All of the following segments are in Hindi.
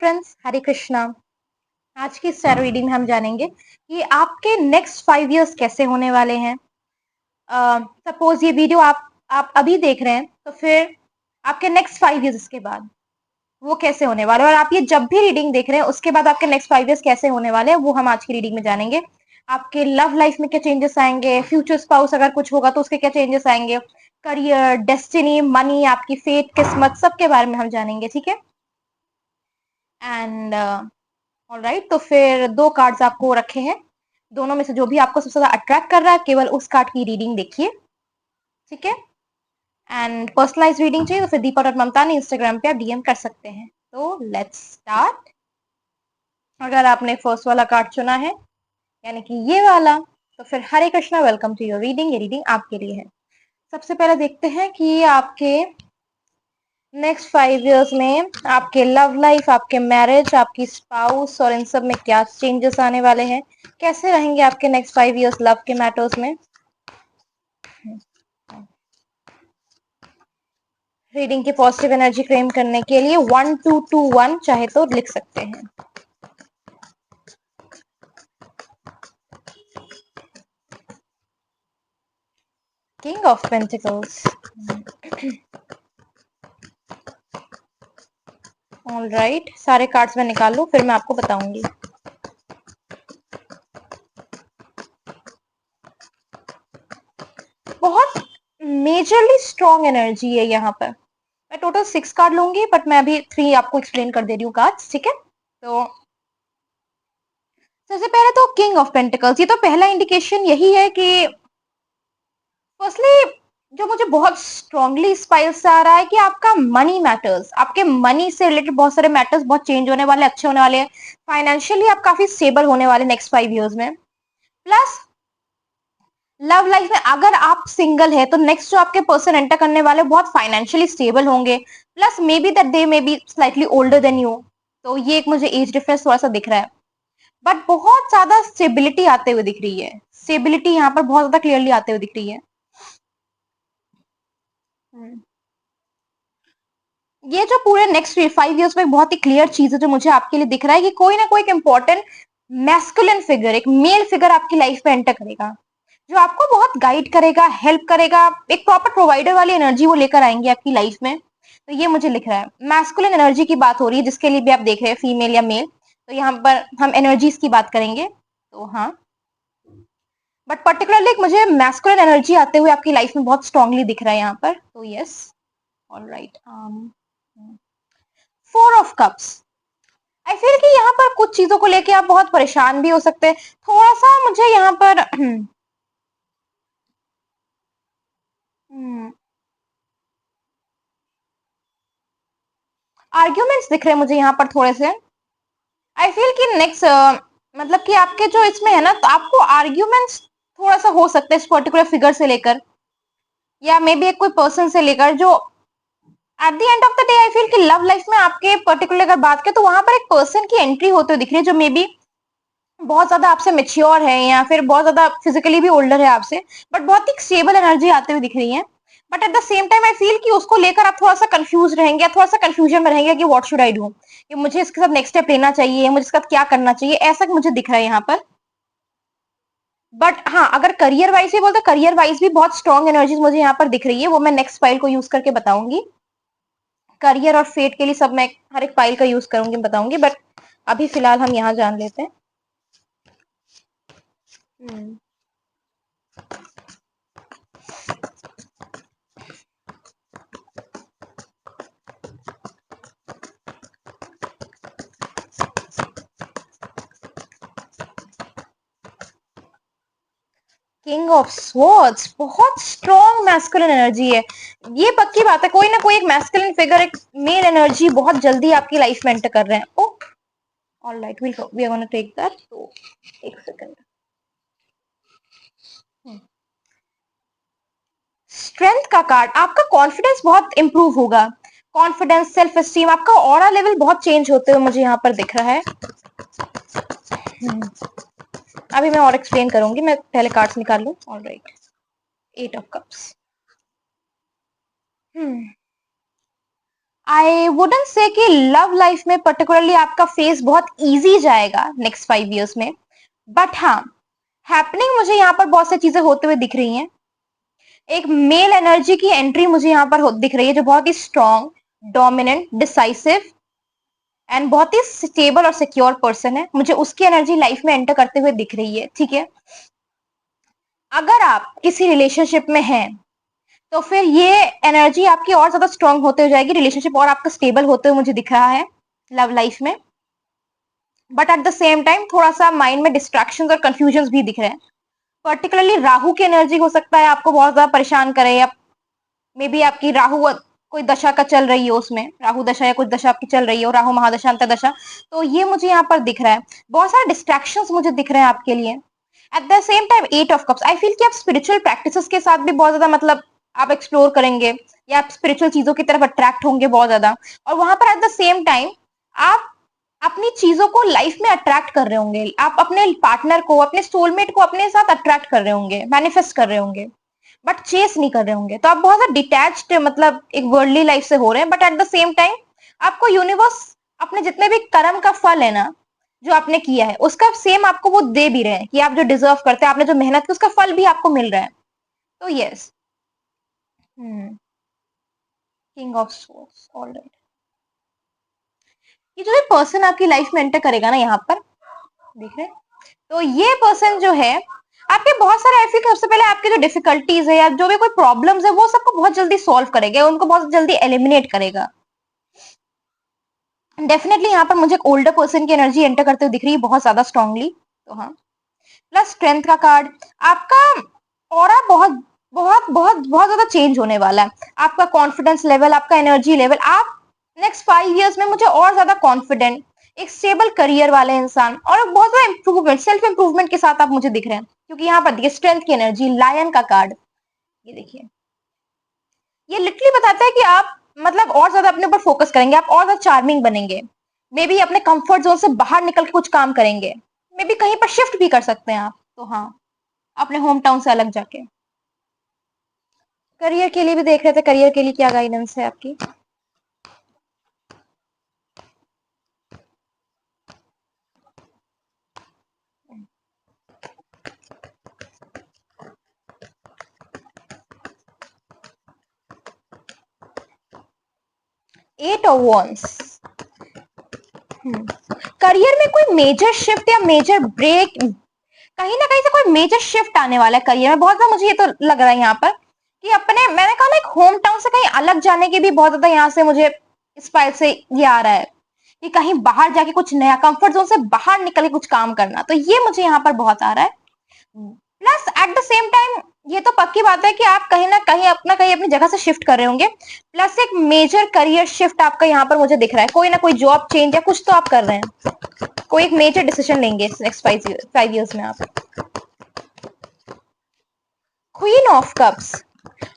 फ्रेंड्स, हरे कृष्णा। आज की इस टैरो रीडिंग में हम जानेंगे कि आपके नेक्स्ट 5 इयर्स कैसे होने वाले हैं। सपोज ये वीडियो आप अभी देख रहे हैं, तो फिर आपके नेक्स्ट 5 इयर्स के बाद वो कैसे होने वाले हैं, और आप ये जब भी रीडिंग देख रहे हैं उसके बाद आपके नेक्स्ट 5 इयर्स कैसे होने वाले हैं, वो हम आज की रीडिंग में जानेंगे। आपके लव लाइफ में क्या चेंजेस आएंगे, फ्यूचर स्पाउस अगर कुछ होगा तो उसके क्या चेंजेस आएंगे, करियर, डेस्टिनी, मनी, आपकी फेट, किस्मत, सबके बारे में हम जानेंगे। ठीक है। एंड ऑलराइट, तो फिर 2 कार्ड्स आपको रखे हैं। दोनों में से जो भी आपको सबसे ज्यादा अट्रैक्ट कर रहा है, केवल उस कार्ड की रीडिंग देखिए। ठीक है। एंड पर्सनलाइज रीडिंग चाहिए तो फिर दीपा डॉट ममता ने इंस्टाग्राम पे आप डीएम कर सकते हैं। तो लेट्स स्टार्ट। अगर आपने फर्स्ट वाला कार्ड चुना है, यानी कि ये वाला, तो फिर Hare Krishna, welcome to your reading. ये रीडिंग आपके लिए है। सबसे पहले देखते हैं कि आपके नेक्स्ट 5 इयर्स में आपके लव लाइफ, आपके मैरिज, आपकी स्पाउस और इन सब में क्या चेंजेस आने वाले हैं, कैसे रहेंगे आपके नेक्स्ट 5 इयर्स लव के मैटर्स में। रीडिंग की पॉजिटिव एनर्जी क्लेम करने के लिए 1221 चाहे तो लिख सकते हैं। King of pentacles. ऑलराइट, सारे कार्ड्स में निकाल लूं फिर मैं आपको बताऊंगी। बहुत मेजरली स्ट्रॉन्ग एनर्जी है यहाँ पर। मैं टोटल 6 कार्ड लूंगी, बट मैं अभी 3 आपको एक्सप्लेन कर दे रही हूँ कार्ड्स। ठीक है। तो सबसे पहले तो किंग ऑफ पेंटिकल्स, ये तो पहला इंडिकेशन यही है कि फर्स्टली जो मुझे बहुत स्ट्रांगली स्पाइस से आ रहा है कि आपका मनी मैटर्स, आपके मनी से रिलेटेड बहुत सारे मैटर्स बहुत चेंज होने वाले, अच्छे होने वाले हैं। फाइनेंशियली आप काफी स्टेबल होने वाले नेक्स्ट 5 इयर्स में। प्लस लव लाइफ में अगर आप सिंगल है तो नेक्स्ट जो आपके पर्सन एंटर करने वाले बहुत फाइनेंशियली स्टेबल होंगे। Plus may be that they may be slightly older than you. तो ये एक मुझे एज डिफरेंस थोड़ा सा दिख रहा है, बट बहुत ज्यादा स्टेबिलिटी आते हुए दिख रही है। स्टेबिलिटी यहाँ पर बहुत ज्यादा क्लियरली आते हुए दिख रही है। ये जो पूरे नेक्स्ट 5 इयर्स में बहुत ही क्लियर चीज है जो मुझे आपके लिए दिख रहा है कि कोई ना कोई एक इंपॉर्टेंट मैस्कुलिन फिगर, एक मेल फिगर आपकी लाइफ में एंटर करेगा, जो आपको बहुत गाइड करेगा, हेल्प करेगा। एक प्रॉपर प्रोवाइडर वाली एनर्जी वो लेकर आएंगे आपकी लाइफ में। तो ये मुझे लिख रहा है। मैस्कुलिन एनर्जी की बात हो रही है, जिसके लिए भी आप देख रहे हैं फीमेल या मेल, तो यहाँ पर हम एनर्जीज की बात करेंगे। तो हाँ, बट पर्टिकुलरली मुझे मैस्कुलिन एनर्जी आते हुए आपकी लाइफ में बहुत स्ट्रांगली दिख रहा है यहाँ पर। तो yes, alright. 4 of cups. I feel कि यहाँ पर कुछ चीजों को लेके आप बहुत परेशान भी हो सकते हैं। थोड़ा सा मुझे यहाँ पर आर्ग्यूमेंट्स दिख रहे हैं मुझे यहाँ पर थोड़े से। आई फील कि नेक्स्ट मतलब कि आपके जो इसमें है ना, तो आपको आर्ग्यूमेंट्स थोड़ा सा हो सकता है इस पर्टिकुलर फिगर से लेकर, या मे बी एक कोई पर्सन से लेकर, जो eight the end of the day I feel कि लव लाइफ में आपके पर्टिकुलर अगर बात करें तो वहां पर एक पर्सन की एंट्री होते हुए दिख रही है, जो मे बी बहुत ज्यादा आपसे मेच्योर है या फिर बहुत ज्यादा फिजिकली भी ओल्डर है आपसे, बट बहुत ही स्टेबल एनर्जी आते हुए दिख रही है। But at the same time I feel कि उसको लेकर आप थोड़ा सा कंफ्यूज रहेंगे, थोड़ा सा कंफ्यूजन में रहेंगे कि व्हाट शुड आई डू, कि मुझे इसके साथ नेक्स्ट स्टेप लेना चाहिए, मुझे इसके साथ क्या करना चाहिए, ऐसा मुझे दिख रहा है यहाँ पर। बट हाँ, अगर करियर वाइज भी बोलते, करियर वाइज भी बहुत स्ट्रॉन्ग एनर्जीज मुझे यहाँ पर दिख रही है, वो मैं नेक्स्ट फाइल को यूज करके बताऊंगी। करियर और फेट के लिए सब मैं हर एक फाइल का यूज करूंगी, बताऊंगी, बट अभी फिलहाल हम यहाँ जान लेते हैं। किंग ऑफ स्वॉर्ड्स, बहुत स्ट्रॉन्ग मैस्कुलिन एनर्जी है। ये पक्की बात है, कोई ना कोई एक मैस्कुलिन फिगर, एक मेल एनर्जी बहुत जल्दी आपकी लाइफ में एंटर कर रहे हैं। Oh alright, we are gonna take that. तो एक सेकंड। स्ट्रेंथ का कार्ड, आपका कॉन्फिडेंस बहुत इंप्रूव होगा। कॉन्फिडेंस, सेल्फ एस्टीम, आपका ऑरा लेवल बहुत चेंज होते हुए मुझे यहाँ पर दिख रहा है। अभी मैं और एक्सप्लेन करूंगी, मैं पहले कार्ड्स निकाल लूं। Alright, 8 of cups. I wouldn't say कि लव लाइफ में पर्टिकुलरली आपका फेस बहुत इजी जाएगा नेक्स्ट 5 इयर्स में, बट हाँ, हैपनिंग मुझे यहाँ पर बहुत सी चीजें होते हुए दिख रही हैं। एक मेल एनर्जी की एंट्री मुझे यहाँ पर दिख रही है, जो बहुत ही स्ट्रॉन्ग, डोमिनेंट, डिसाइसिव एंड बहुत ही स्टेबल और सिक्योर पर्सन है। मुझे उसकी एनर्जी लाइफ में एंटर करते हुए दिख रही है, ठीक है। अगर आप किसी रिलेशनशिप में हैं तो फिर ये एनर्जी आपकी और ज्यादा स्ट्रांग होते हो जाएगी, रिलेशनशिप और आपका स्टेबल होते हुए मुझे दिख रहा है लव लाइफ में। But at the same time थोड़ा सा माइंड में डिस्ट्रैक्शंस और कंफ्यूजन भी दिख रहे हैं। पर्टिकुलरली राहु की एनर्जी हो सकता है आपको बहुत ज्यादा परेशान करे, या मे बी आपकी राहु कोई दशा का चल रही हो, उसमें राहु दशा या कुछ दशा आपकी चल रही हो, राहु महादशा अंतर्दशा, तो ये मुझे यहाँ पर दिख रहा है। बहुत सारे डिस्ट्रैक्शंस मुझे दिख रहे हैं आपके लिए। Eight the same time 8 of cups, I feel कि आप स्पिरिचुअल प्रैक्टिसेस के साथ भी बहुत ज्यादा मतलब आप एक्सप्लोर करेंगे, या आप स्पिरिचुअल चीजों की तरफ अट्रैक्ट होंगे बहुत ज्यादा। और वहां पर एट द सेम टाइम आप अपनी चीजों को लाइफ में अट्रैक्ट कर रहे होंगे, आप अपने पार्टनर को, अपने सोलमेट को अपने साथ अट्रैक्ट कर रहे होंगे, मैनिफेस्ट कर रहे होंगे, बट चेस नहीं कर रहे होंगे। तो आप बहुत ज्यादा डिटैच्ड मतलब एक वर्ल्डली लाइफ से हो रहे हैं, but at the same time आपको यूनिवर्स अपने जितने भी कर्म का फल है ना, जो आपने किया है, उसका सेम आपको वो दे भी रहे हैं, कि आप जो डिजर्व करते हैं, आपने जो मेहनत की, उसका फल भी आपको मिल रहा है। तो yes, king of source, alright. ये जो भी पर्सन आपकी लाइफ में एंटर करेगा ना, यहाँ पर देख रहे हैं, तो ये पर्सन जो है आपके बहुत सारे, आई फील सबसे पहले आपके जो डिफिकल्टीज है या जो भी कोई प्रॉब्लम्स है, वो सबको बहुत जल्दी सॉल्व करेगा, उनको बहुत जल्दी एलिमिनेट करेगा। डेफिनेटली यहाँ पर मुझे एक ओल्डर पर्सन की एनर्जी एंटर करते हुए दिख रही है बहुत ज्यादा स्ट्रांगली। तो हाँ, प्लस स्ट्रेंथ का कार्ड, आपका ऑरा बहुत बहुत बहुत बहुत ज्यादा चेंज होने वाला है। आपका कॉन्फिडेंस लेवल, आपका एनर्जी लेवल, आप नेक्स्ट 5 इयर्स में मुझे और ज्यादा कॉन्फिडेंट, एक स्टेबल करियर वाले इंसान, और बहुत ज्यादा इंप्रूवमेंट, सेल्फ इंप्रूवमेंट के साथ आप मुझे दिख रहे हैं। क्योंकि यहाँ पर देखिए स्ट्रेंथ की एनर्जी, लायन का कार्ड, ये देखिए, ये लिटरली बताता है कि आप मतलब और ज्यादा अपने ऊपर फोकस करेंगे, आप और ज्यादा चार्मिंग बनेंगे, मे बी अपने कंफर्ट जोन से बाहर निकल के कुछ काम करेंगे, मे बी कहीं पर शिफ्ट भी कर सकते हैं आप। तो हाँ, अपने होम टाउन से अलग जाके। करियर के लिए भी देख रहे थे, करियर के लिए क्या गाइडेंस है आपकी? Eight of wands. करियर में कोई मेजर शिफ्ट या मेजर ब्रेक, कहीं ना कहीं से कोई मेजर शिफ्ट आने वाला है करियर में, बहुत ज्यादा मुझे ये तो लग रहा है यहाँ पर कि अपने, मैंने कहा ना, एक होम टाउन से कहीं अलग जाने की भी बहुत ज्यादा यहाँ से मुझे इस फाइल से ये आ रहा है कि कहीं बाहर जाके कुछ नया, कंफर्ट जोन से बाहर निकल के कुछ काम करना, तो ये मुझे यहाँ पर बहुत आ रहा है। Plus eight the same time ये तो पक्की बात है कि आप कहीं ना कहीं अपना, कहीं अपनी जगह से शिफ्ट कर रहे होंगे। प्लस एक मेजर करियर शिफ्ट आपका यहाँ पर मुझे दिख रहा है, कोई ना कोई जॉब चेंज या कुछ तो आप कर रहे हैं, कोई एक मेजर डिसीजन लेंगे नेक्स्ट 5 इयर्स में आप। क्वीन ऑफ कप्स,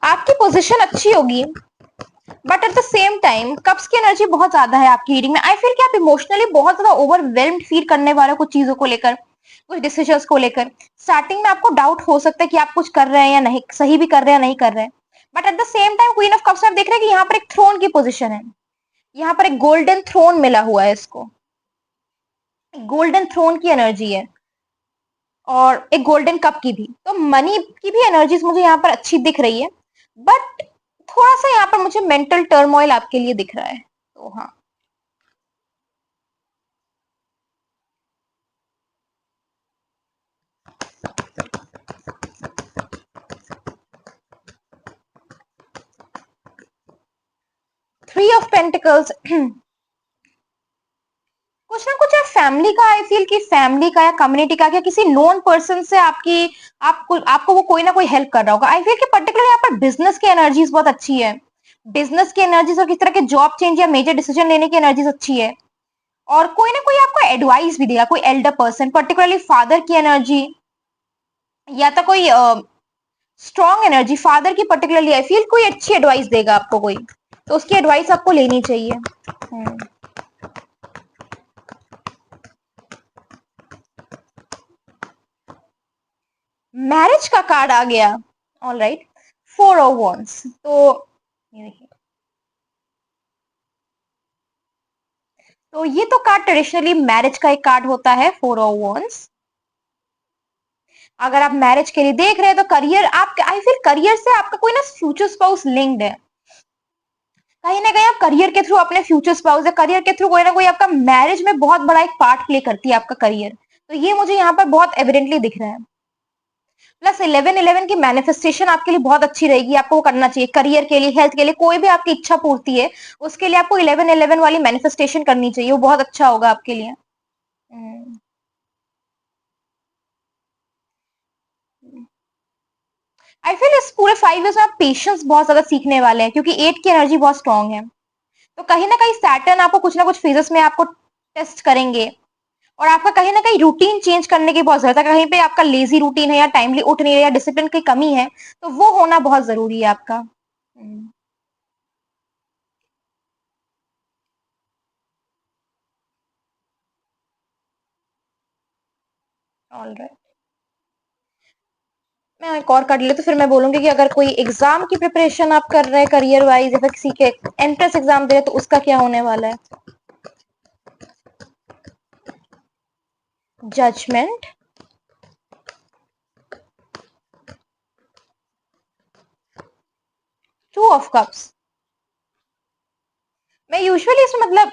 आपकी पोजीशन अच्छी होगी, but at the same time cups की एनर्जी बहुत ज्यादा है आपकी रीडिंग में। आई फील कि आप इमोशनली बहुत ज्यादा ओवरवेल्म्ड फील करने वाले कुछ चीजों को लेकर, कुछ डिसीजंस को लेकर। स्टार्टिंग में आपको डाउट हो सकता है कि आप कुछ कर रहे हैं या नहीं, सही भी कर रहे हैं या नहीं कर रहे हैं, but at the same time queen of cups आप देख रहे हैं कि यहाँ पर एक थ्रोन की पोजिशन है, यहाँ पर एक गोल्डन थ्रोन मिला हुआ है इसको, गोल्डन थ्रोन की एनर्जी है, और एक गोल्डन कप की भी। तो मनी की भी एनर्जीज मुझे यहाँ पर अच्छी दिख रही है, बट थोड़ा सा यहाँ पर मुझे मेंटल टर्मोइल आपके लिए दिख रहा है। तो हाँ, 3 ऑफ पेंटिकल्स, कुछ ना कुछ है फैमिली का, आई फील कि फैमिली का या कम्युनिटी का, या किसी नोन पर्सन से आपकी, आपको वो कोई ना कोई हेल्प कर रहा होगा। आई फील कि पर्टिकुलर यहाँ पर बिजनेस की एनर्जीज बहुत अच्छी है, बिजनेस की एनर्जीज, और किस तरह के जॉब चेंज या मेजर डिसीजन लेने की एनर्जीज अच्छी है। और कोई ना कोई आपको एडवाइस भी देगा, कोई एल्डर पर्सन, पर्टिकुलरली फादर की एनर्जी, या तो कोई स्ट्रॉन्ग एनर्जी फादर की, पर्टिकुलरली आई फील कोई अच्छी एडवाइस देगा आपको कोई, तो उसकी एडवाइस आपको लेनी चाहिए। मैरिज का कार्ड आ गया, ऑल राइट। 4 ऑफ वॉन्ड्स, तो ये देखिए, ये तो कार्ड ट्रेडिशनली मैरिज का एक कार्ड होता है, 4 ऑफ वॉन्ड्स। अगर आप मैरिज के लिए देख रहे हैं तो करियर, आप आई फील करियर से आपका कोई ना फ्यूचर स्पाउस लिंक्ड है। कहीं ना कहीं आप करियर के थ्रू अपने फ्यूचर स्पाउस या करियर के थ्रू कोई ना कोई आपका मैरिज में बहुत बड़ा एक पार्ट प्ले करती है आपका करियर। तो ये मुझे यहाँ पर बहुत एविडेंटली दिख रहा है। प्लस 11-11 की मैनिफेस्टेशन आपके लिए बहुत अच्छी रहेगी, आपको वो करना चाहिए करियर के लिए, हेल्थ के लिए, कोई भी आपकी इच्छा पूर्ति है उसके लिए आपको 11-11 वाली मैनिफेस्टेशन करनी चाहिए, वो बहुत अच्छा होगा आपके लिए। आई फील इस पूरे 5 इयर्स में आप पेशेंस बहुत ज्यादा सीखने वाले हैं, क्योंकि 8 की एनर्जी बहुत स्ट्रांग है। तो कहीं ना कहीं सैटर्न आपको कुछ ना कुछ फेजेस में आपको टेस्ट करेंगे, और आपका कहीं ना कहीं रूटीन चेंज करने की बहुत जरूरत है। कहीं पे आपका लेजी रूटीन है या टाइमली उठ नहीं रहे या डिसिप्लिन की कमी है, तो वो होना बहुत जरूरी है आपका। ऑल राइट, मैं एक और कर ले तो फिर मैं बोलूंगी कि अगर कोई एग्जाम की प्रिपरेशन आप कर रहे हैं करियर वाइज, या फिर किसी के एंट्रेंस एग्जाम दे रहे हैं, तो उसका क्या होने वाला है। Judgement, 2 of cups. मैं यूजुअली इसमें मतलब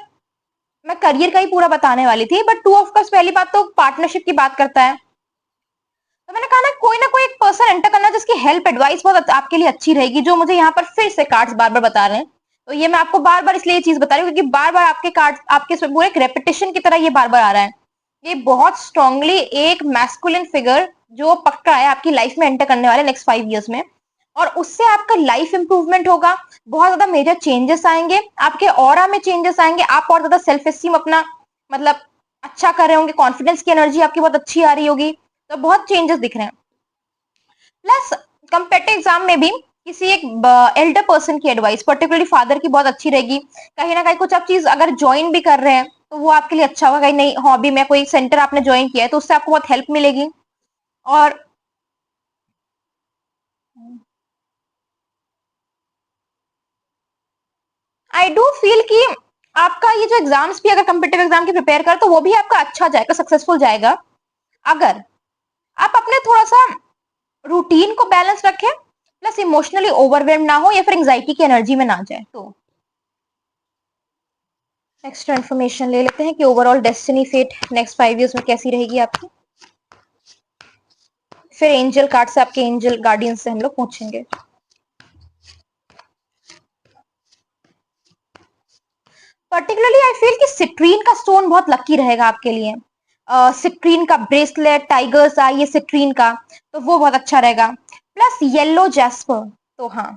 मैं करियर का ही पूरा बताने वाली थी, बट 2 ऑफ कप्स पहली बात तो पार्टनरशिप की बात करता है। तो मैंने कहा ना कोई एक पर्सन एंटर करना जिसकी हेल्प एडवाइस बहुत आपके लिए अच्छी रहेगी, जो मुझे यहाँ पर फिर से कार्ड्स बार बार बता रहे हैं। तो ये मैं आपको बार बार इसलिए ये चीज बता रही हूँ क्योंकि बार बार आपके कार्ड आपके पूरे एक रेपिटेशन की तरह ये बार बार आ रहा है। ये बहुत स्ट्रांगली एक मैस्कुलिन फिगर जो पक्का है आपकी लाइफ में एंटर करने वाले नेक्स्ट 5 इयर्स में, और उससे आपका लाइफ इंप्रूवमेंट होगा, बहुत ज्यादा मेजर चेंजेस आएंगे आपके ऑरा में, चेंजेस आएंगे, आप और ज्यादा सेल्फ एस्टीम अपना मतलब अच्छा कर रहे होंगे, कॉन्फिडेंस की एनर्जी आपकी बहुत अच्छी आ रही होगी। तो बहुत चेंजेस दिख रहे हैं। प्लस कंपेटिव एग्जाम में भी किसी एक एल्डर पर्सन की एडवाइस, पर्टिकुलरली फादर की, बहुत अच्छी रहेगी। कहीं ना कहीं कुछ आप चीज अगर ज्वाइन भी कर रहे हैं तो वो आपके लिए अच्छा होगा। कहीं नई हॉबी में कोई सेंटर आपने ज्वाइन किया है तो उससे आपको बहुत हेल्प मिलेगी। और आई डू फील कि आपका ये जो एग्जाम्स भी अगर कम्पिटेटिव एग्जाम की प्रिपेयर कर तो वो भी आपका अच्छा जाएगा, सक्सेसफुल जाएगा, अगर आप अपने थोड़ा सा रूटीन को बैलेंस रखें, प्लस इमोशनली ओवरवेल्म ना हो या फिर एंग्जाइटी की एनर्जी में ना जाए। तो एक्स्ट्रा इन्फॉर्मेशन ले लेते हैं कि overall destiny fate next 5 years में कैसी रहेगी आपकी। फिर एंजल कार्ड से आपके एंजल गार्डियन से हम लोग पूछेंगे। पर्टिकुलरली आई फील कि सिट्रीन का स्टोन बहुत लकी रहेगा आपके लिए। सिट्रीन का ब्रेसलेट, टाइगर्स आई, ये सिट्रीन का, तो वो बहुत अच्छा रहेगा। प्लस येलो जैस्पर, तो हाँ।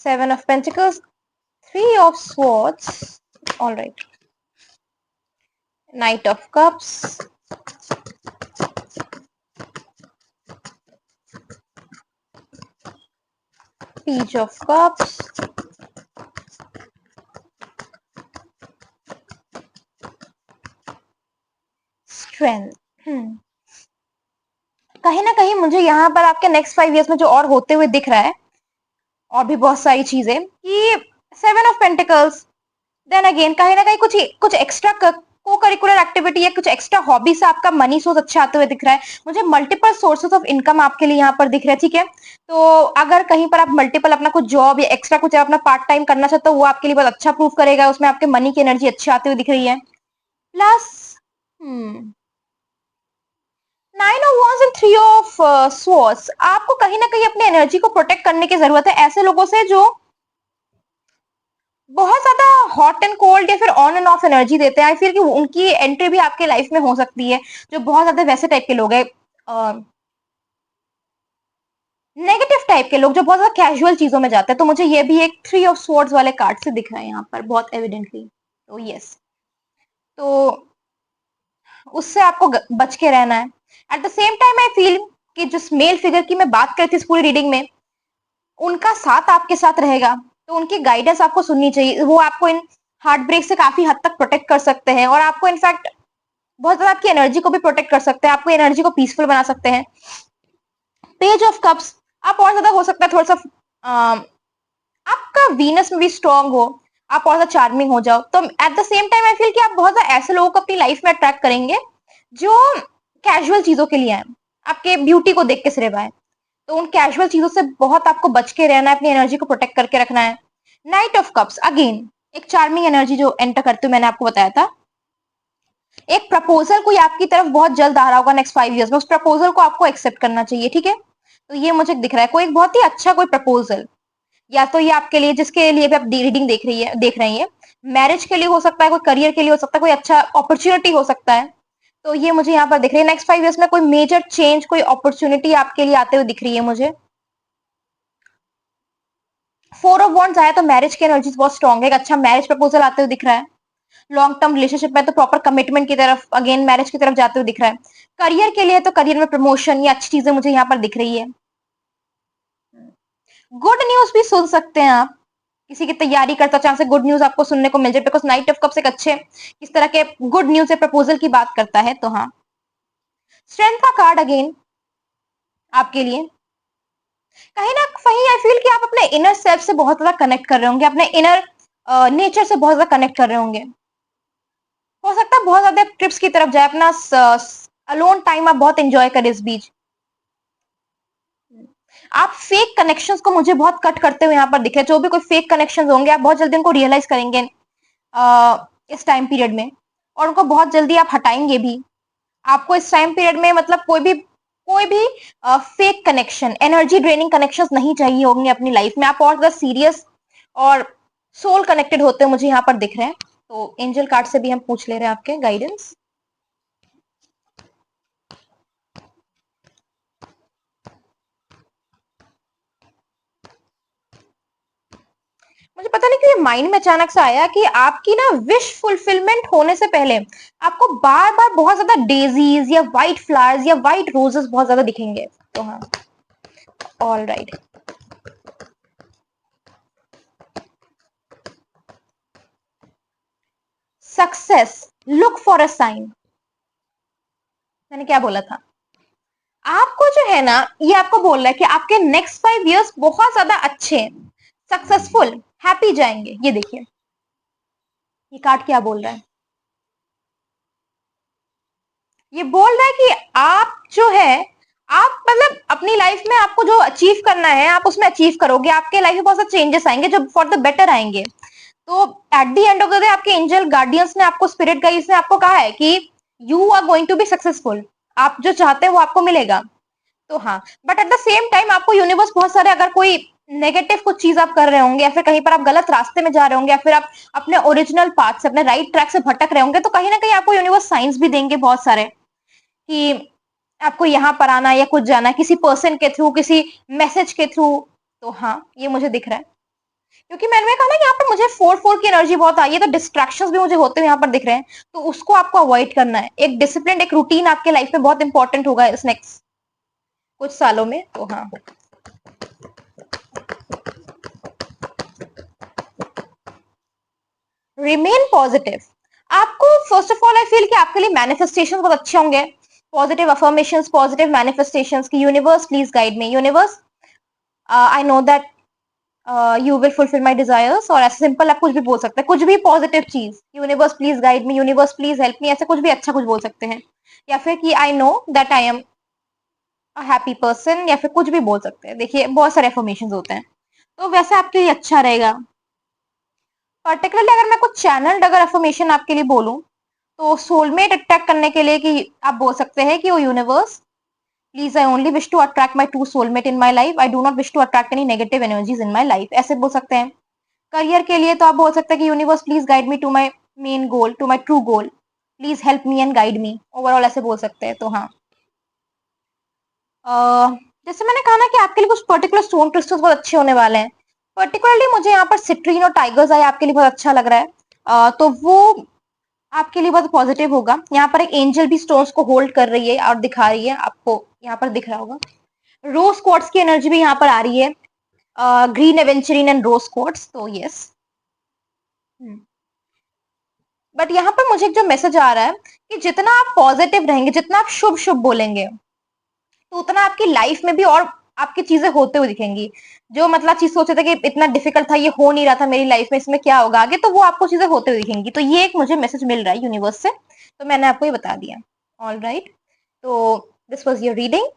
Seven of Pentacles, 3 of Swords, all right. Knight of Cups, Page of Cups, Strength. कहीं ना कहीं मुझे यहाँ पर आपके नेक्स्ट 5 इयर्स में जो और होते हुए दिख रहा है, और भी बहुत सारी चीजें, कि 7 of Pentacles, देन अगेन कहीं ना कहीं कुछ एक्स्ट्रा को करिकुलर एक्टिविटी या कुछ एक्स्ट्रा हॉबी से आपका मनी सोर्स अच्छा आते हुए दिख रहा है। मुझे मल्टीपल सोर्सेस ऑफ इनकम आपके लिए यहाँ पर दिख रहे हैं, ठीक है। तो अगर कहीं पर आप मल्टीपल अपना कुछ जॉब या एक्स्ट्रा कुछ अपना पार्ट टाइम करना चाहते हो, वो आपके लिए बहुत अच्छा प्रूव करेगा, उसमें आपके मनी की एनर्जी अच्छी आती हुई दिख रही है। Plus 9 of Wands and 3 of Swords, आपको कहीं ना कहीं अपनी एनर्जी को प्रोटेक्ट करने की जरूरत है ऐसे लोगों से जो बहुत ज्यादा हॉट एंड कोल्ड या फिर ऑन एंड ऑफ एनर्जी देते हैं। आई फील कि उनकी एंट्री भी आपके लाइफ में हो सकती है, जो बहुत ज्यादा वैसे टाइप के लोग हैं, नेगेटिव टाइप के लोग जो बहुत ज्यादा कैजुअल चीजों में जाते हैं। तो मुझे ये भी एक 3 of Swords वाले कार्ड से दिख रहा है यहाँ पर बहुत एविडेंटली। तो यस, तो उससे आपको बच के रहना है। Eight the same time I feel कि जिस मेल फिगर की मैं बात करती थी इस पूरी रीडिंग में, उनका साथ आपके साथ रहेगा, तो उनकी गाइडेंस आपको सुननी चाहिए। वो आपको इन हार्ट ब्रेक से काफ़ी हद तक प्रोटेक्ट कर सकते हैं और आपको इनफैक्ट बहुत ज़्यादा आपकी एनर्जी को भी प्रोटेक्ट कर सकते हैं, आपको एनर्जी को पीसफुल बना सकते हैं। पेज ऑफ कप्स, आप और ज़्यादा हो सकता है थोड़ा-सा आपका वीनस में भी स्ट्रांग हो, आप और ज़्यादा चार्मिंग हो जाओ। तो at the same time I feel कि आप बहुत ज़्यादा ऐसे लोगों को अपनी लाइफ में अट्रैक्ट करेंगे, जो कैजुअल चीज़ों के लिए आएँ, आपके ब्यूटी को देख के सिर्फ आएँ। तो उन कैजुअल चीज़ों से बहुत आपको बच के रहना है, अपनी एनर्जी को प्रोटेक्ट करके रखना है। नाइट ऑफ कप्स, अगेन एक चार्मिंग एनर्जी जो एंटर करते हुए मैंने आपको बताया था। एक प्रपोजल कोई आपकी तरफ बहुत जल्द आ रहा होगा नेक्स्ट 5 इयर्स में, उस प्रपोजल को आपको एक्सेप्ट करना चाहिए, ठीक है? तो ये मुझे दिख रहा है, कोई एक बहुत ही अच्छा कोई प्रपोजल, या तो ये आपके लिए जिसके लिए भी आप रीडिंग देख रही हैं, मैरिज के लिए हो सकता है, कोई करियर के लिए हो सकता है, कोई अच्छा अपॉर्चुनिटी हो सकता है। तो ये मुझे यहाँ पर दिख रही है नेक्स्ट 5 इयर्स में कोई मेजर चेंज, कोई अपॉर्चुनिटी आपके लिए आते हुए दिख रही है मुझे। 4 ऑफ वॉन्ड्स आया तो मैरिज की एनर्जीज बहुत स्ट्रांग है, एक अच्छा मैरिज प्रपोजल आते हुए दिख रहा है। लॉन्ग टर्म रिलेशनशिप में तो प्रॉपर कमिटमेंट की तरफ, अगेन मैरिज की तरफ जाते हुए दिख रहा है। करियर के लिए तो करियर में प्रमोशन या अच्छी चीजें मुझे यहाँ पर दिख रही है। गुड न्यूज भी सुन सकते हैं आप, किसी की तैयारी करता चांस है गुड न्यूज आपको सुनने को मिल जाए, बिकॉज नाइट ऑफ कप्स एक अच्छे इस तरह के गुड न्यूज या प्रपोजल की बात करता है। तो हाँ, स्ट्रेंथ का कार्ड अगेन आपके लिए कहीं ना कहीं आई फील कि आप अपने इनर सेल्फ से बहुत ज्यादा कनेक्ट कर रहे होंगे, अपने इनर नेचर से बहुत ज्यादा कनेक्ट कर रहे होंगे। हो सकता है बहुत ज्यादा ट्रिप्स की तरफ जाए, अपना अलोन टाइम आप बहुत एंजॉय करें इस बीच। आप फेक कनेक्शंस को मुझे बहुत कट करते हुए यहाँ पर दिख रहे हैं, जो भी कोई फेक कनेक्शंस होंगे आप बहुत जल्दी उनको रियलाइज करेंगे इस टाइम पीरियड में, और उनको बहुत जल्दी आप हटाएंगे भी। आपको इस टाइम पीरियड में मतलब कोई भी fake connection, energy draining connections नहीं चाहिए होंगे अपनी लाइफ में। आप और ज्यादा सीरियस और सोल कनेक्टेड होते हैं मुझे यहाँ पर दिख रहे हैं। तो एंजल कार्ड से भी हम पूछ ले रहे हैं आपके गाइडेंस। मुझे पता नहीं क्यों माइंड में अचानक से आया कि आपकी ना विश फुलफिलमेंट होने से पहले आपको बार बार बहुत ज्यादा डेजीज या वाइट फ्लावर्स या वाइट रोजेस बहुत ज्यादा दिखेंगे। तो हाँ, all right. Success, look for a sign. मैंने क्या बोला था? आपको जो है ना, ये आपको बोल रहा है कि आपके नेक्स्ट 5 इयर्स बहुत ज्यादा अच्छे, सक्सेसफुल, हैप्पी जाएंगे। ये देखिए, ये कार्ड क्या बोल रहा है? ये बोल रहा है कि आप जो है, आप मतलब अपनी लाइफ में आपको जो अचीव करना है आप उसमें अचीव करोगे, आपके लाइफ में बहुत सारे चेंजेस आएंगे जो फॉर द बेटर आएंगे। तो at the end of the day आपके एंजल गार्डियंस ने आपको, स्पिरिट गाइड्स ने आपको कहा है कि you are going to be successful, आप जो चाहते हैं वो आपको मिलेगा। तो हाँ, but at the same time आपको यूनिवर्स बहुत सारे, अगर कोई नेगेटिव कुछ चीज आप कर रहे होंगे या फिर कहीं पर आप गलत रास्ते में जा रहे होंगे या फिर आप अपने ओरिजिनल पाथ से, अपने राइट ट्रैक से भटक रहे होंगे, तो कहीं ना कहीं आपको यूनिवर्स साइंस भी देंगे बहुत सारे कि आपको यहाँ पर आना या कुछ जाना, किसी पर्सन के थ्रू, किसी मैसेज के थ्रू। तो हाँ, ये मुझे दिख रहा है, क्योंकि मैंने कहा ना यहाँ पर मुझे 4-4 की एनर्जी बहुत आई है, तो डिस्ट्रैक्शंस भी मुझे होते हुए यहाँ पर दिख रहे हैं। तो उसको आपको अवॉइड करना है। एक डिसिप्लिन, एक रूटीन आपके लाइफ में बहुत इंपॉर्टेंट होगा इस नेक्स्ट कुछ सालों में। तो हाँ, रिमेन पॉजिटिव। आपको first of all I feel कि आपके लिए मैनिफेस्टेशन बहुत अच्छे होंगे, पॉजिटिव अफर्मेशंस, पॉजिटिव मैनिफेस्टेशंस की universe please guide me, universe I know that you will fulfil my desires, और ऐसे सिंपल आप कुछ भी बोल सकते हैं, कुछ भी पॉजिटिव चीज, universe please guide me, universe please help मी, ऐसे कुछ भी अच्छा कुछ बोल सकते हैं, या फिर कि I know that I am a happy person, या फिर कुछ भी बोल सकते हैं। देखिए बहुत सारे एफर्मेशंस होते हैं, तो वैसे आपके लिए अच्छा रहेगा। पर्टिकुलरली अगर मैं कुछ चैनल अगर एफर्मेशन आपके लिए बोलूं, तो सोलमेट अट्रैक्ट करने के लिए कि आप बोल सकते हैं कि oh universe please, I only wish to attract my true soulmate in my life, I do not wish to attract any negative energies in my life, ऐसे बोल सकते हैं। करियर के लिए तो आप बोल सकते हैं कि universe please guide me to my main goal, to my true goal, please help me and guide me, overall ऐसे बोल सकते हैं। तो हाँ, जैसे मैंने कहा ना कि आपके लिए कुछ पर्टिकुलर स्टोन क्रिस्टल्स बहुत अच्छे होने वाले हैं। पर्टिकुलरली मुझे यहाँ पर सिट्रीन और टाइगर्स आई आपके लिए बहुत अच्छा लग रहा है। तो वो आपके लिए बहुत पॉजिटिव होगा। यहाँ पर एक एंजल भी स्टोन्स को होल्ड कर रही है और दिखा रही है, आपको यहाँ पर दिख रहा होगा। रोज क्वार्ट्ज की एनर्जी भी यहाँ पर आ रही है। ग्रीन एवेंचरिन एंड रोज कोट्स, तो यस। बट यहाँ पर मुझे एक जो मैसेज आ रहा है कि जितना आप पॉजिटिव रहेंगे, जितना आप शुभ शुभ बोलेंगे, तो उतना आपकी लाइफ में भी और आपकी चीजें होते हुए दिखेंगी। जो मतलब चीज सोचे थे कि इतना डिफिकल्ट था, ये हो नहीं रहा था मेरी लाइफ में, इसमें क्या होगा आगे, तो वो आपको चीजें होते हुए दिखेंगी। तो ये एक मुझे मैसेज मिल रहा है यूनिवर्स से, तो मैंने आपको ये बता दिया। ऑल राइट, तो दिस वॉज योर रीडिंग।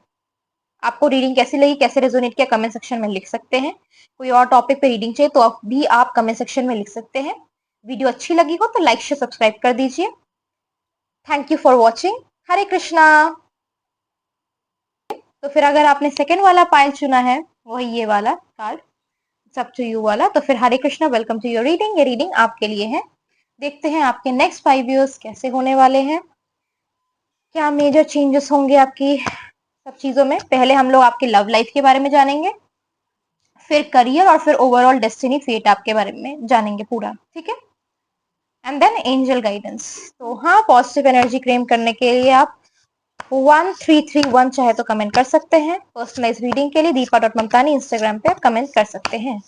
आपको रीडिंग कैसी लगी, कैसे रेजोनेट किया, कमेंट सेक्शन में लिख सकते हैं। कोई और टॉपिक पे रीडिंग चाहिए तो भी आप कमेंट सेक्शन में लिख सकते हैं। वीडियो अच्छी लगी हो तो लाइक शेयर सब्सक्राइब कर दीजिए। Thank you for watching. Hare Krishna. तो फिर अगर आपने सेकेंड वाला पाइल चुना है, वही ये वाला कार्ड, सब टू यू वाला, तो फिर Hare Krishna, welcome to your reading. ये रीडिंग आपके लिए है। देखते हैं आपके नेक्स्ट 5 इयर्स कैसे होने वाले हैं, क्या मेजर चेंजेस होंगे आपकी सब चीजों में। पहले हम लोग आपकी लव लाइफ के बारे में जानेंगे, फिर करियर, और फिर ओवरऑल डेस्टिनी फेट आपके बारे में जानेंगे पूरा, ठीक है। And then angel guidance. तो हाँ, पॉजिटिव एनर्जी क्लेम करने के लिए आप 1331 चाहे तो कमेंट कर सकते हैं। पर्सनलाइज रीडिंग के लिए दीपा.ममतानी इंस्टाग्राम पे आप कमेंट कर सकते हैं।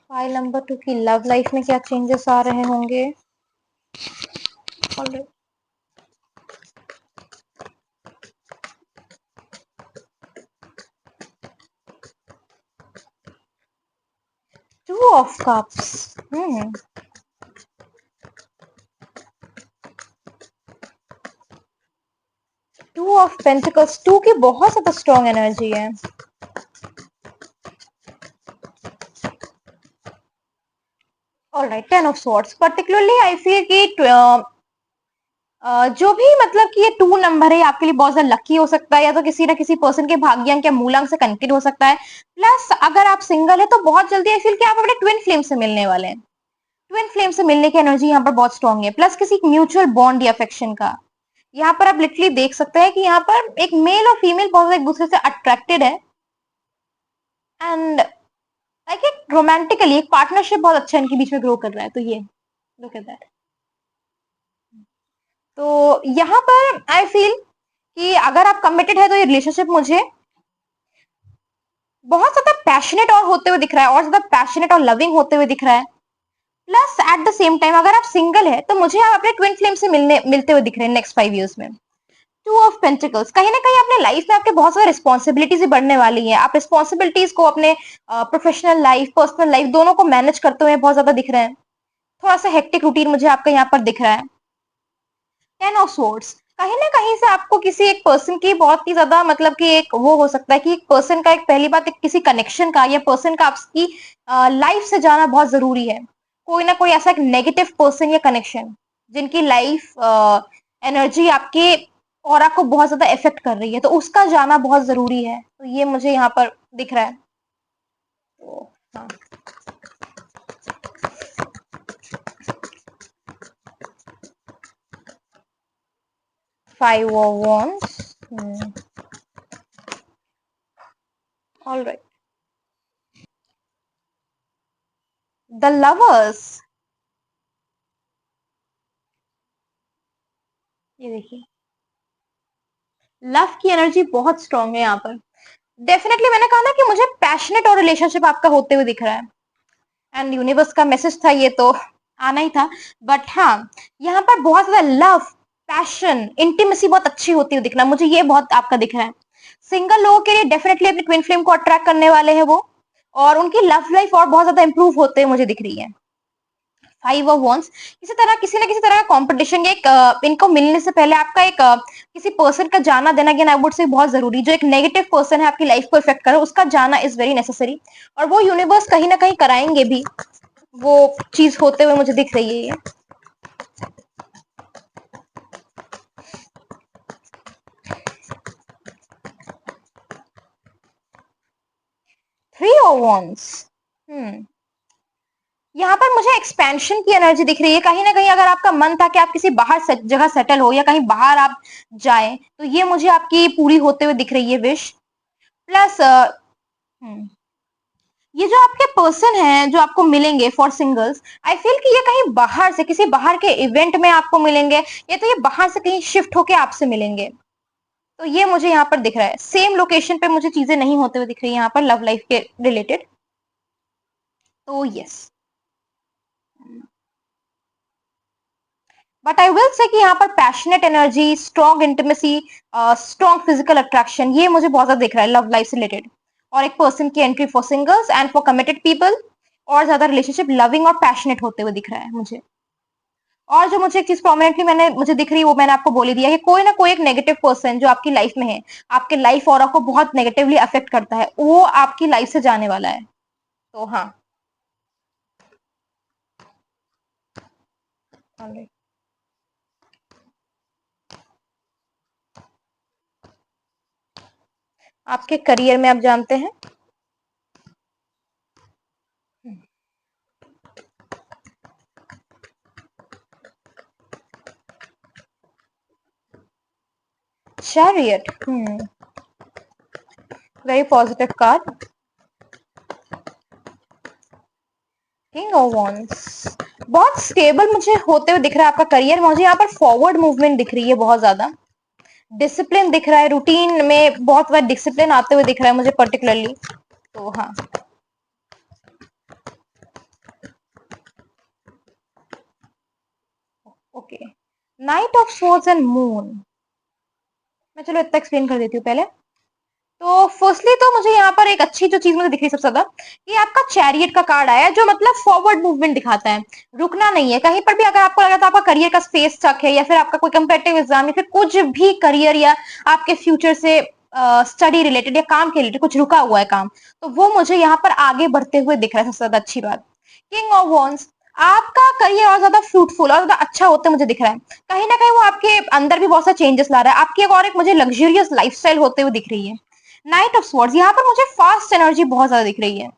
फाइल नंबर 2 की लव लाइफ में क्या चेंजेस आ रहे होंगे। Two of cups. Two of pentacles, two की बहुत ज्यादा स्ट्रॉन्ग एनर्जी है। Alright, 10 of swords. Particularly I feel कि जो भी मतलब कि ये 2 नंबर है आपके लिए बहुत ज्यादा लकी हो सकता है, या तो किसी ना किसी पर्सन के भाग्यांक या मूलांक से कनेक्टेड हो सकता है। प्लस अगर आप सिंगल है तो बहुत जल्दी आई फील कि आप अपने ट्विन फ्लेम से मिलने वाले हैं। ट्विन फ्लेम से मिलने की एनर्जी यहाँ पर बहुत स्ट्रॉन्ग है। प्लस किसी म्यूचुअल बॉन्ड या अफेक्शन का, यहाँ पर आप लिटरली देख सकते हैं कि यहाँ पर एक मेल और फीमेल बहुत एक दूसरे से अट्रैक्टेड है, एंड लाइक एक रोमांटिकली एक पार्टनरशिप बहुत अच्छा इनके बीच में ग्रो कर रहा है। तो ये लुक एट दैट। तो यहाँ पर आई फील कि अगर आप कमिटेड है तो ये रिलेशनशिप मुझे बहुत ज्यादा पैशनेट और होते हुए दिख रहा है, और ज्यादा पैशनेट और लविंग होते हुए दिख रहा है। Plus eight the same time अगर आप सिंगल है तो मुझे आप अपने ट्विन फ्लेम से मिलते हुए दिख रहे हैं नेक्स्ट 5 इयर्स में। टू ऑफ पेंटिकल्स, कहीं ना कहीं अपने लाइफ में आपके बहुत सारी रिस्पॉन्सिबिलिटीज बढ़ने वाली हैं। आप रिस्पॉन्सिबिलिटीज को अपने प्रोफेशनल लाइफ, पर्सनल लाइफ दोनों को मैनेज करते हुए बहुत ज्यादा दिख रहे हैं। थोड़ा सा हेक्टिक रूटीन मुझे आपका यहाँ पर दिख रहा है। 10 ऑफ स्वॉर्ड्स, कहीं ना कहीं से आपको किसी एक पर्सन की बहुत ही ज्यादा मतलब कि एक वो हो सकता है कि एक पर्सन का, एक पहली बात, एक किसी कनेक्शन का या पर्सन का आपकी लाइफ से जाना बहुत जरूरी है। कोई ना कोई ऐसा एक नेगेटिव पर्सन या कनेक्शन जिनकी लाइफ एनर्जी आपके ऑरा को बहुत ज्यादा इफेक्ट कर रही है, तो उसका जाना बहुत जरूरी है। तो ये मुझे यहाँ पर दिख रहा है। तो हाँ, 5 of wands। All right, the lovers। ये देखिए, लव की एनर्जी बहुत स्ट्रांग है यहाँ पर। डेफिनेटली मैंने कहा ना कि मुझे पैशनेट और रिलेशनशिप आपका होते हुए दिख रहा है, एंड यूनिवर्स का मैसेज था ये, तो आना ही था। बट हाँ, यहाँ पर बहुत ज्यादा लव, पैशन, इंटीमेसी बहुत अच्छी होती हुई दिखना, मुझे ये बहुत आपका दिख रहा है। सिंगल लोगों के लिए डेफिनेटली अपने ट्विन फ्लेम को अट्रैक्ट करने वाले हैं वो, और उनकी लव लाइफ और बहुत ज्यादा इंप्रूव होते हुए मुझे दिख रही है। 5 ऑफ वॉन्स, इसी तरह किसी ना किसी तरह का कॉम्पिटिशन, एक इनको मिलने से पहले आपका एक किसी पर्सन का जाना देना, अगेन आई वुड से बहुत जरूरी। जो एक नेगेटिव पर्सन है आपकी लाइफ को इफेक्ट करे, उसका जाना इज वेरी नेसेसरी, और वो यूनिवर्स कहीं ना कहीं कराएंगे भी, वो चीज होते हुए मुझे दिख रही है। 3 ऑफ वॉन्स, यहाँ पर मुझे एक्सपेंशन की एनर्जी दिख रही है। कहीं ना कहीं अगर आपका मन था कि आप किसी बाहर जगह सेटल हो या कहीं बाहर आप जाएं, तो ये मुझे आपकी पूरी होते हुए दिख रही है विश। प्लस ये जो आपके पर्सन हैं जो आपको मिलेंगे फॉर सिंगल्स, आई फील कि ये कहीं बाहर से, किसी बाहर के इवेंट में आपको मिलेंगे, या तो ये बाहर से कहीं शिफ्ट होके आपसे मिलेंगे। तो ये मुझे यहाँ पर दिख रहा है। सेम लोकेशन पे मुझे चीजें नहीं होते हुए दिख रही है यहाँ पर लव लाइफ के रिलेटेड। तो yes, but I will say कि यहाँ पर passionate energy, strong intimacy, strong physical attraction, ये मुझे बहुत ज्यादा दिख रहा है लव लाइफ से रिलेटेड। और एक पर्सन की entry for singles and for committed people, और ज्यादा रिलेशनशिप लविंग और पैशनेट होते हुए दिख रहा है मुझे। और जो मुझे एक चीज प्रोमिनेंटली मैंने मुझे दिख रही है वो मैंने आपको बोली दिया कि कोई ना कोई एक नेगेटिव पर्सन जो आपकी लाइफ में है, आपके लाइफ ऑरा को बहुत नेगेटिवली अफेक्ट करता है, वो आपकी लाइफ से जाने वाला है। तो हाँ, आपके करियर में आप जानते हैं chariot, very positive card. King of wands, बहुत स्टेबल मुझे होते हुए दिख रहा है आपका करियर। मुझे यहाँ पर फॉरवर्ड मूवमेंट दिख रही है बहुत ज्यादा, डिसिप्लिन दिख रहा है, रूटीन में बहुत बार डिसिप्लिन आते हुए दिख रहा है मुझे पर्टिकुलरली। तो हाँ, okay, night of swords and moon. मैं चलो इतना एक्सप्लेन कर देती हूँ पहले। तो फर्स्टली तो मुझे यहाँ पर एक अच्छी जो चीज मुझे दिख रही है सबसे ज्यादा, ये आपका चैरियट का कार्ड आया है जो मतलब फॉरवर्ड मूवमेंट दिखाता है, रुकना नहीं है कहीं पर भी। अगर आपको लगा था आपका करियर का स्पेस स्टक है, या फिर आपका कोई कंपेटिटिव एग्जाम, या फिर कुछ भी करियर या आपके फ्यूचर से स्टडी रिलेटेड या काम के रिलेटेड कुछ रुका हुआ है काम, तो वो मुझे यहाँ पर आगे बढ़ते हुए दिख रहा है। सबसे ज्यादा अच्छी बात, किंग ऑफ वॉन्स, आपका करियर और ज्यादा फ्रूटफुल और ज्यादा अच्छा होते मुझे दिख रहा है। कहीं ना कहीं वो आपके अंदर भी बहुत सा चेंजेस ला रहा है, आपकी एक और एक मुझे लग्जरियस लाइफस्टाइल होते हुए दिख रही है। नाइट ऑफ स्वॉर्ड्स, यहाँ पर मुझे फास्ट एनर्जी बहुत ज्यादा दिख रही है।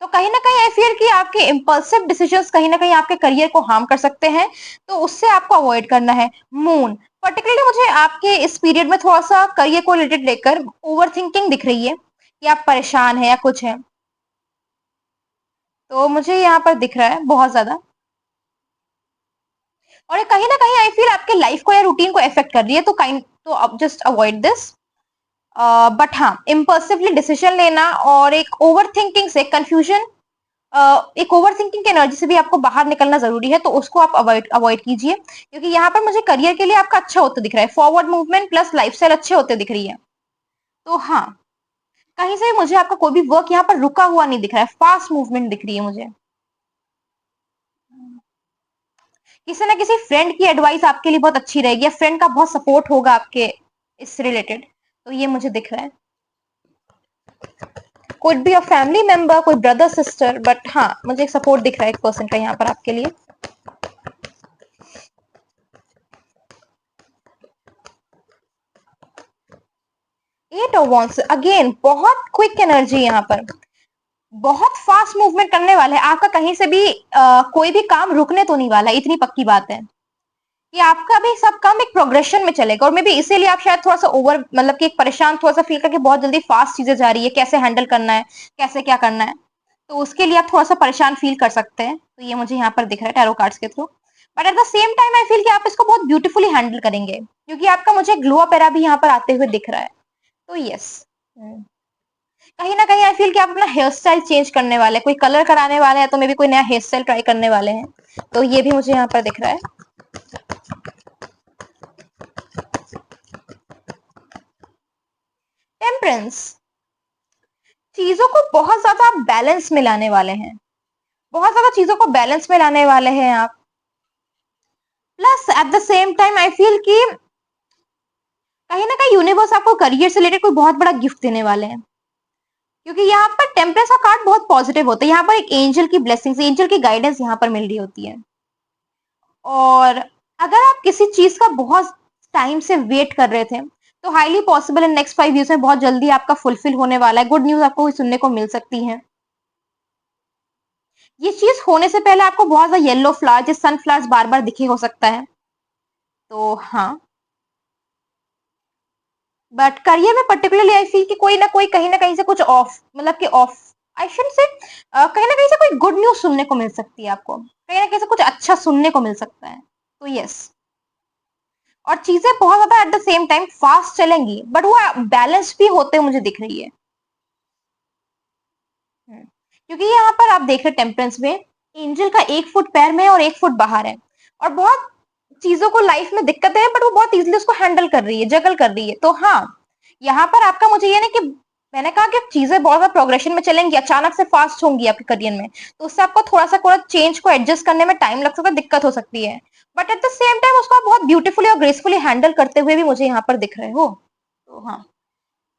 तो कहीं ना कहीं आई फील कि आपके इम्पल्सिव डिसीजंस कहीं ना कहीं आपके करियर को हार्म कर सकते हैं, तो उससे आपको अवॉइड करना है। मून, पर्टिकुलरली मुझे आपके इस पीरियड में थोड़ा सा करियर को रिलेटेड लेकर ओवर थिंकिंग दिख रही है, कि आप परेशान है या कुछ है, तो मुझे यहाँ पर दिख रहा है बहुत ज्यादा। और ये कहीं ना कहीं आई फील आपके लाइफ को या रूटीन को इफेक्ट कर रही है, तो काइंड तो अब जस्ट अवॉइड दिस। बट हाँ, इम्पल्सिवली डिसीजन लेना और एक ओवर थिंकिंग से कंफ्यूजन, एक ओवर थिंकिंग की एनर्जी से भी आपको बाहर निकलना जरूरी है, तो उसको आप अवॉइड अवॉइड कीजिए, क्योंकि यहाँ पर मुझे करियर के लिए आपका अच्छा होता दिख रहा है, फॉरवर्ड मूवमेंट प्लस लाइफस्टाइल अच्छे होते दिख रही है। तो हाँ, कहीं से मुझे आपका कोई भी वर्क यहाँ पर रुका हुआ नहीं दिख रहा है, फास्ट मूवमेंट दिख रही है मुझे। किसी ना किसी फ्रेंड की एडवाइस आपके लिए बहुत अच्छी रहेगी, या फ्रेंड का बहुत सपोर्ट होगा आपके इस रिलेटेड, तो ये मुझे दिख रहा है। Could be a family member, कोई ब्रदर सिस्टर, बट हाँ मुझे एक सपोर्ट दिख रहा है एक पर्सन का यहाँ पर आपके लिए। एट ऑफ वॉन्ड्स, अगेन बहुत क्विक एनर्जी यहाँ पर, बहुत फास्ट मूवमेंट करने वाला है आपका, कहीं से भी कोई भी काम रुकने तो नहीं वाला, इतनी पक्की बात है कि आपका भी सब काम एक प्रोग्रेशन में चलेगा। और मे बी इसीलिए आप शायद थोड़ा सा ओवर मतलब कि एक परेशान थोड़ा सा फील करके बहुत जल्दी फास्ट चीजें जा रही है, कैसे हैंडल करना है, कैसे क्या करना है, तो उसके लिए आप थोड़ा सा परेशान फील कर सकते हैं। तो ये मुझे यहाँ पर दिख रहा है टैरो कार्ड्स के through. But at the same time I feel कि आप इसको बहुत ब्यूटीफुली हैंडल करेंगे, क्योंकि आपका मुझे ग्लो अप एरा भी यहाँ पर आते हुए दिख रहा है। तो यस, कहीं ना कहीं आई फील कि आप अपना हेयर स्टाइल चेंज करने वाले हैं, कोई कलर कराने वाले हैं, तो मे बी कोई नया हेयर स्टाइल ट्राई करने वाले हैं, तो ये भी मुझे यहाँ पर दिख रहा है। टेम्परेंस, चीजों को बहुत ज्यादा बैलेंस में लाने वाले हैं, बहुत ज्यादा चीजों को बैलेंस में लाने वाले हैं आप। Plus eight the same time I feel कि कहीं ना कहीं यूनिवर्स आपको करियर से रिलेटेड कोई बहुत बड़ा गिफ्ट देने वाले हैं, क्योंकि यहाँ पर टेम्परेंस का कार्ड बहुत पॉजिटिव होता है, यहाँ पर एक एंजल की ब्लेसिंग, एंजल की गाइडेंस यहाँ पर मिल रही होती है। और अगर आप किसी चीज का बहुत टाइम से वेट कर रहे थे, तो highly possible in next 5 years में बहुत जल्दी आपका फुलफिल होने वाला है, गुड न्यूज आपको सुनने को मिल सकती है। ये चीज होने से पहले आपको बहुत ज्यादा येलो फ्लावर जैसे सनफ्लावर्स बार बार दिखे हो सकता है। तो हाँ, बट करियर में पर्टिकुलरली आई फील कि कोई ना कोई कहीं ना कहीं से कुछ ऑफ मतलब कि ऑफ आई शुड से कहीं ना कहीं से कोई गुड न्यूज सुनने को मिल सकती है आपको, कहीं ना कहीं से कुछ अच्छा सुनने को मिल सकता है। तो यस, और चीजें बहुत ज्यादा eight the same time fast चलेंगी, बट वो बैलेंस भी होते मुझे दिख रही है। क्योंकि यहाँ पर आप देख रहे टेम्परेंस में एंजल का 1 फुट पैर में है और 1 फुट बाहर है, और बहुत चीजों को लाइफ में दिक्कतें हैं, बट वो बहुत इजीली उसको हैंडल कर रही है, जगल कर रही है। तो हाँ, यहाँ पर आपका मुझे ये नहीं कि मैंने कहा कि चीजें बहुत ज्यादा प्रोग्रेशन में चलेंगी, अचानक से फास्ट होंगी आपके करियर में, तो उससे आपको थोड़ा चेंज को एडजस्ट करने में टाइम लग सकता है, दिक्कत हो सकती है, but at the same time उसको आप बहुत ब्यूटीफुली और ग्रेसफुली हैंडल करते हुए भी मुझे यहाँ पर दिख रहे हो। तो हाँ,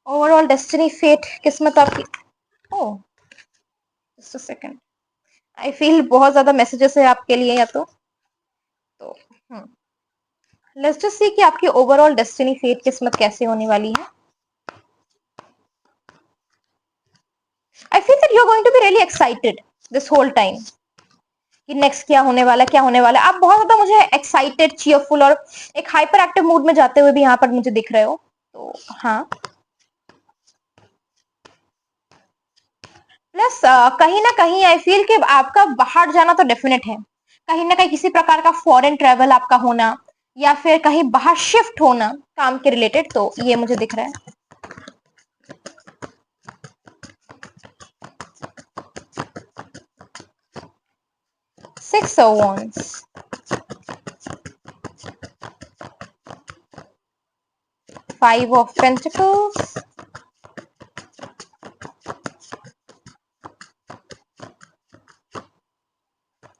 ओवरऑल डेस्टिनी फेट किस्मत आपकी। Oh, just a second, I feel बहुत ज्यादा मैसेजेस है आपके लिए या तो लेट्स जस्ट सी कि आपकी ओवरऑल डेस्टिनी फेट किस्मत कैसे होने वाली है। I feel that you are going to be really excited this whole time कि नेक्स्ट क्या होने वाला है, क्या होने वाला है। आप बहुत ज्यादा मुझे एक्साइटेड, चीयरफुल और एक हाइपर एक्टिव मूड में जाते हुए भी यहाँ पर मुझे दिख रहे हो। तो हाँ, प्लस कहीं ना कहीं आई फील कि आपका बाहर जाना तो डेफिनेट है, कहीं ना कहीं किसी प्रकार का फॉरेन ट्रेवल आपका होना, या फिर कहीं बाहर शिफ्ट होना काम के रिलेटेड, तो ये मुझे दिख रहा है। 6 of Wands, 5 of Pentacles,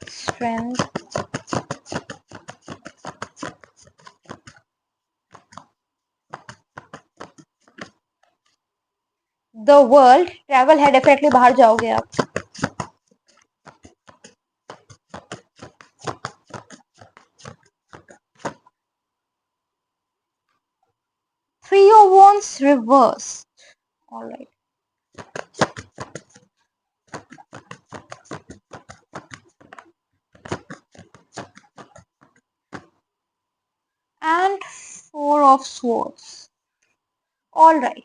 Strength, the world. Travel है, डेफिनेटली बाहर जाओगे आप। Three of Wands reversed. All right. And 4 of Swords. All right.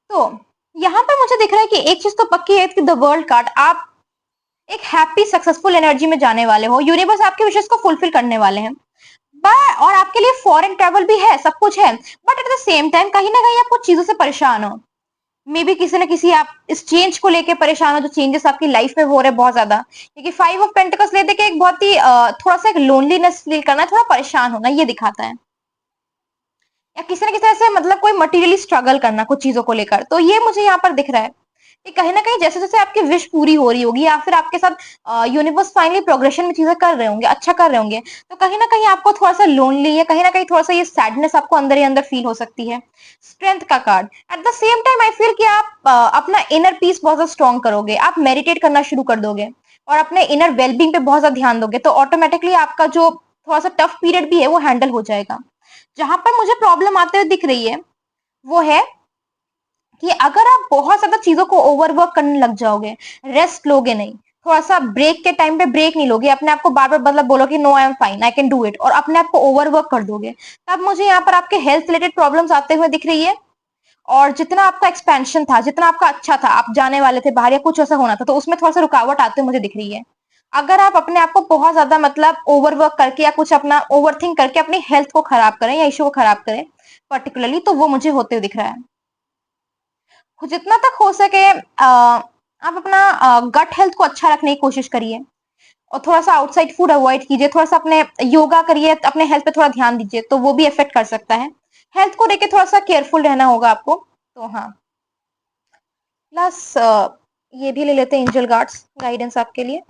तो यहाँ पर मुझे दिख रहा है कि एक चीज तो पक्की है कि द वर्ल्ड कार्ड, आप एक हैप्पी सक्सेसफुल एनर्जी में जाने वाले हो, यूनिवर्स आपके विशेष को फुलफिल करने वाले हैं, बट और आपके लिए फॉरेन ट्रैवल भी है, सब कुछ है, but at the same time कहीं ना कहीं आप कुछ चीजों से परेशान हो। मे बी किसी न किसी आप इस चेंज को लेके परेशान हो, जो चेंजेस आपकी लाइफ में हो रहे हैं बहुत ज्यादा, क्योंकि 5 of Pentacles लेते कि एक बहुत ही थोड़ा सा एक लोनलीनेस फील करना, थोड़ा परेशान होना, ये दिखाता है, या किसी न किसी तरह से मतलब कोई मटेरियली स्ट्रगल करना कुछ चीजों को लेकर। तो ये मुझे यहाँ पर दिख रहा है कि कहीं ना कहीं जैसे जैसे आपकी विश पूरी हो रही होगी, या फिर आपके साथ यूनिवर्स फाइनली प्रोग्रेशन में चीजें कर रहे होंगे, अच्छा कर रहे होंगे, तो कहीं ना कहीं आपको थोड़ा सा लोनली, या कहीं ना कहीं थोड़ा सा ये सैडनेस आपको अंदर ही अंदर फील हो सकती है। स्ट्रेंथ का card, eight the same time I feel कि आप अपना इनर पीस बहुत ज्यादा स्ट्रॉन्ग करोगे, आप मेडिटेट करना शुरू कर दोगे, और अपने इनर वेलबींग पे बहुत ज्यादा ध्यान दोगे, तो ऑटोमेटिकली आपका जो थोड़ा सा टफ पीरियड भी है वो हैंडल हो जाएगा। जहां पर मुझे प्रॉब्लम आते हुए दिख रही है वो है कि अगर आप बहुत ज्यादा चीजों को ओवरवर्क करने लग जाओगे, रेस्ट लोगे नहीं, थोड़ा सा ब्रेक के टाइम पे ब्रेक नहीं लोगे, अपने आप को बार बार मतलब बोलोगे no I am fine, I can do it, और अपने आप को ओवरवर्क कर दोगे, तब मुझे यहाँ पर आपके हेल्थ रिलेटेड प्रॉब्लम्स आते हुए दिख रही है। और जितना आपका एक्सपेंशन था, जितना आपका अच्छा था, आप जाने वाले थे बाहर या कुछ ऐसा होना था, तो उसमें थोड़ा सा रुकावट आते हुए मुझे दिख रही है। अगर आप अपने आप को बहुत ज्यादा मतलब ओवरवर्क करके या कुछ अपना ओवरथिंक करके अपनी हेल्थ को खराब करें या इश्यू को खराब करें पर्टिकुलरली, तो वो मुझे होते हुए दिख रहा है। जितना तक हो सके आप अपना गट हेल्थ को अच्छा रखने की कोशिश करिए, और थोड़ा सा आउटसाइड फूड अवॉइड कीजिए, थोड़ा सा अपने योगा करिए, अपने हेल्थ पे थोड़ा ध्यान दीजिए, तो वो भी इफेक्ट कर सकता है। हेल्थ को लेके थोड़ा सा केयरफुल रहना होगा आपको। तो हाँ, प्लस ये भी ले लेते हैं एंजल गार्ड्स गाइडेंस आपके लिए।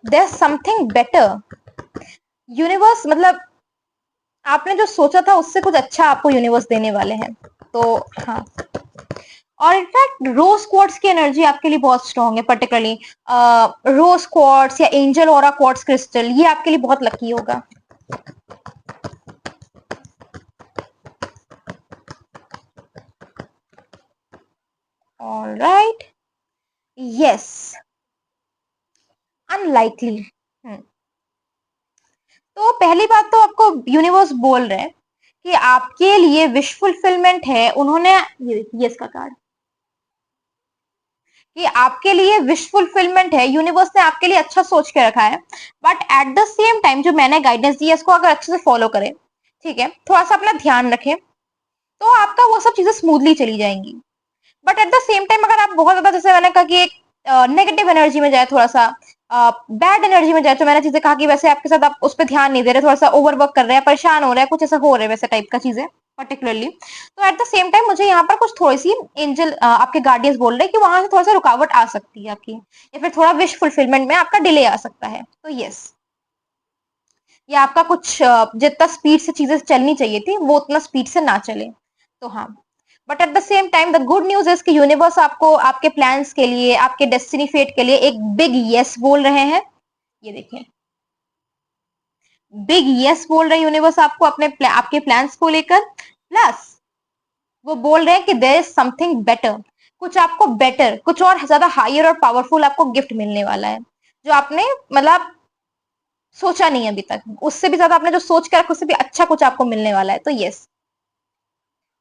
देयर समथिंग बेटर, यूनिवर्स मतलब आपने जो सोचा था उससे कुछ अच्छा आपको यूनिवर्स देने वाले हैं। तो हाँ, और इनफैक्ट रोज क्वार्ट्स की एनर्जी आपके लिए बहुत स्ट्रांग है, पर्टिकुलरली रोज क्वार्ट्स या एंजल ऑरा क्वार्ट्स क्रिस्टल, ये आपके लिए बहुत लकी होगा। Alright, yes, unlikely. तो पहली बात तो आपको यूनिवर्स बोल रहे हैं कि आपके लिए विश फुलफिलमेंट है, उन्होंने ये इसका कार्ड, कि आपके लिए विश फुलफिलमेंट है, यूनिवर्स ने आपके लिए अच्छा सोच के रखा है, but at the same time जो मैंने गाइडेंस दी है इसको अगर अच्छे से फॉलो करें, ठीक है, थोड़ा सा अपना ध्यान रखें, तो आपका वो सब चीजें स्मूथली चली जाएंगी। But at the same time अगर आप बहुत ज्यादा, जैसे मैंने कहा कि एक नेगेटिव एनर्जी में जाए, थोड़ा सा बैड एनर्जी में जाए, तो मैंने चीजें कहा कि वैसे आपके साथ आप उस पर ध्यान नहीं दे रहे, थोड़ा सा ओवरवर्क कर रहे हैं, परेशान हो रहे हैं, कुछ ऐसा हो रहा है वैसे टाइप का चीजें पर्टिकुलरली, तो एट द सेम टाइम मुझे यहाँ पर कुछ थोड़ी सी एंजल आपके गार्डियंस बोल रहे हैं कि वहां से थोड़ा सा रुकावट आ सकती है आपकी, या फिर थोड़ा विश फुलफिलमेंट में आपका डिले आ सकता है। तो यस, या आपका कुछ जितना स्पीड से चीजें चलनी चाहिए थी वो उतना स्पीड से ना चले, तो हाँ। But at the same time the good news is कि यूनिवर्स आपको आपके प्लान्स के लिए, आपके डेस्टिनी फेट के लिए एक बिग यस बोल रहे हैं। ये देखें, बिग यस बोल रहे हैं यूनिवर्स आपको आपके प्लान्स को लेकर, प्लस वो बोल रहे हैं कि देयर इज समथिंग बेटर, कुछ आपको बेटर, कुछ और ज्यादा हायर और पावरफुल आपको गिफ्ट मिलने वाला है, जो आपने मतलब सोचा नहीं अभी तक, उससे भी ज्यादा आपने जो सोच कर रखा उससे भी अच्छा कुछ आपको मिलने वाला है। तो yes,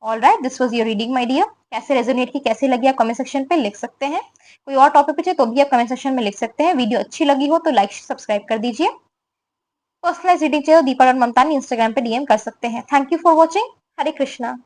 all right, this was your reading my dear. कैसे रेजोनेट की, कैसी लगी, आप कमेंट सेक्शन पे लिख सकते हैं। कोई और टॉपिक पूछे तो भी आप कमेंट सेक्शन में लिख सकते हैं। वीडियो अच्छी लगी हो तो लाइक सब्सक्राइब कर दीजिए। पर्सनलाइज रीडिंग चाहिए तो दीपा और ममतानी इंस्टाग्राम पे डीएम कर सकते हैं। Thank you for watching. Hare Krishna.